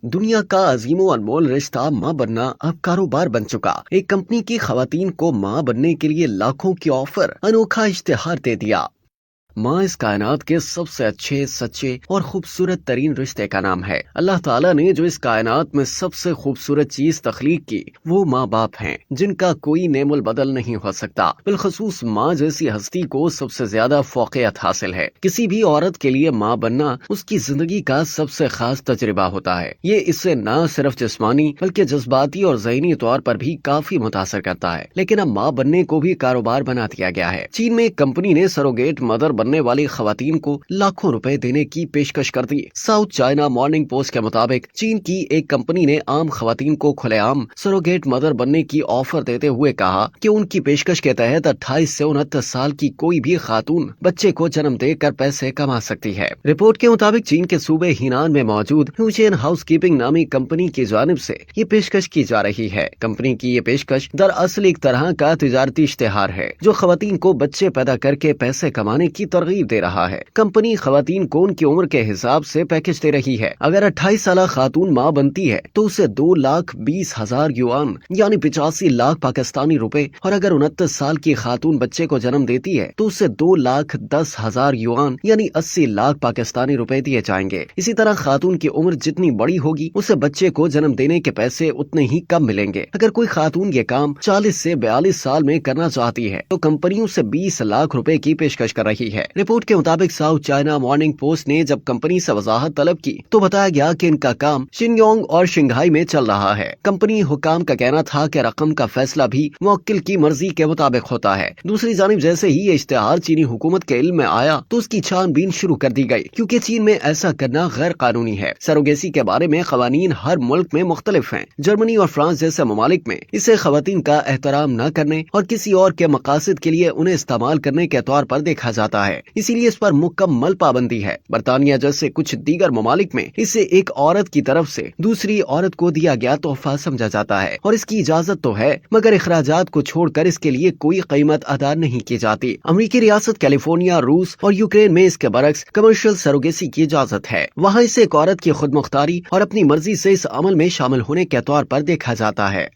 دنیا کا عظیم و انمول رشتہ ماں بننا اب کاروبار بن چکا۔ ایک کمپنی کی خواتین کو ماں بننے کے لیے لاکھوں کی آفر، انوکھا اشتہار دے دیا۔ ماں اس کائنات کے سب سے اچھے، سچے اور خوبصورت ترین رشتے کا نام ہے۔ اللہ تعالیٰ نے جو اس کائنات میں سب سے خوبصورت چیز تخلیق کی وہ ماں باپ ہیں، جن کا کوئی نعم البدل نہیں ہو سکتا۔ بالخصوص ماں جیسی ہستی کو سب سے زیادہ فوقیت حاصل ہے۔ کسی بھی عورت کے لیے ماں بننا اس کی زندگی کا سب سے خاص تجربہ ہوتا ہے۔ یہ اسے نہ صرف جسمانی بلکہ جذباتی اور ذہنی طور پر بھی کافی متاثر کرتا ہے۔ لیکن اب ماں بننے کو بھی کاروبار بنا دیا گیا ہے۔ چین میں ایک کمپنی نے سروگیٹ مدر بننے والی خواتین کو لاکھوں روپے دینے کی پیشکش کر دی۔ ساؤتھ چائنا مارننگ پوسٹ کے مطابق چین کی ایک کمپنی نے عام خواتین کو کھلے عام سروگیٹ مدر بننے کی آفر دیتے ہوئے کہا کہ ان کی پیشکش کے تحت 28 سے 29 سال کی کوئی بھی خاتون بچے کو جنم دے کر پیسے کما سکتی ہے۔ رپورٹ کے مطابق چین کے صوبے ہینان میں موجود ہیوچین ہاؤس کیپنگ نامی کمپنی کی جانب سے یہ پیشکش کی جا رہی ہے۔ کمپنی کی یہ پیشکش دراصل ایک طرح کا تجارتی اشتہار ہے جو خواتین کو بچے پیدا کر کے پیسے کمانے کی ترغیب دے رہا ہے۔ کمپنی خواتین کو ان کی عمر کے حساب سے پیکج دے رہی ہے۔ اگر 28 سالہ خاتون ماں بنتی ہے تو اسے 2,20,000 یوان یعنی 85 لاکھ پاکستانی روپے، اور اگر 29 سال کی خاتون بچے کو جنم دیتی ہے تو اسے 2,10,000 یوان یعنی 80 لاکھ پاکستانی روپے دیے جائیں گے۔ اسی طرح خاتون کی عمر جتنی بڑی ہوگی اسے بچے کو جنم دینے کے پیسے اتنے ہی کم ملیں گے۔ اگر کوئی خاتون یہ کام 40 سے 42 سال میں کرنا چاہتی ہے تو کمپنی اسے 20 لاکھ روپے کی پیشکش کر رہی ہے۔ رپورٹ کے مطابق ساؤتھ چائنا مارننگ پوسٹ نے جب کمپنی سے وضاحت طلب کی تو بتایا گیا کہ ان کا کام شنیونگ اور شنگھائی میں چل رہا ہے۔ کمپنی حکام کا کہنا تھا کہ رقم کا فیصلہ بھی موکل کی مرضی کے مطابق ہوتا ہے۔ دوسری جانب جیسے ہی یہ اشتہار چینی حکومت کے علم میں آیا تو اس کی چھان بین شروع کر دی گئی، کیونکہ چین میں ایسا کرنا غیر قانونی ہے۔ سروگیسی کے بارے میں قوانین ہر ملک میں مختلف ہیں۔ جرمنی اور فرانس جیسے ممالک میں اسے خواتین کا احترام نہ کرنے اور کسی اور کے مقاصد کے لیے انہیں استعمال کرنے کے طور پر دیکھا جاتا ہے، اسی لیے اس پر مکمل پابندی ہے۔ برطانیہ جیسے کچھ دیگر ممالک میں اسے ایک عورت کی طرف سے دوسری عورت کو دیا گیا تحفہ سمجھا جاتا ہے، اور اس کی اجازت تو ہے مگر اخراجات کو چھوڑ کر اس کے لیے کوئی قیمت ادا نہیں کی جاتی۔ امریکی ریاست کیلیفورنیا، روس اور یوکرین میں اس کے برعکس کمرشل سروگیسی کی اجازت ہے۔ وہاں اسے ایک عورت کی خود مختاری اور اپنی مرضی سے اس عمل میں شامل ہونے کے طور پر دیکھا جاتا ہے۔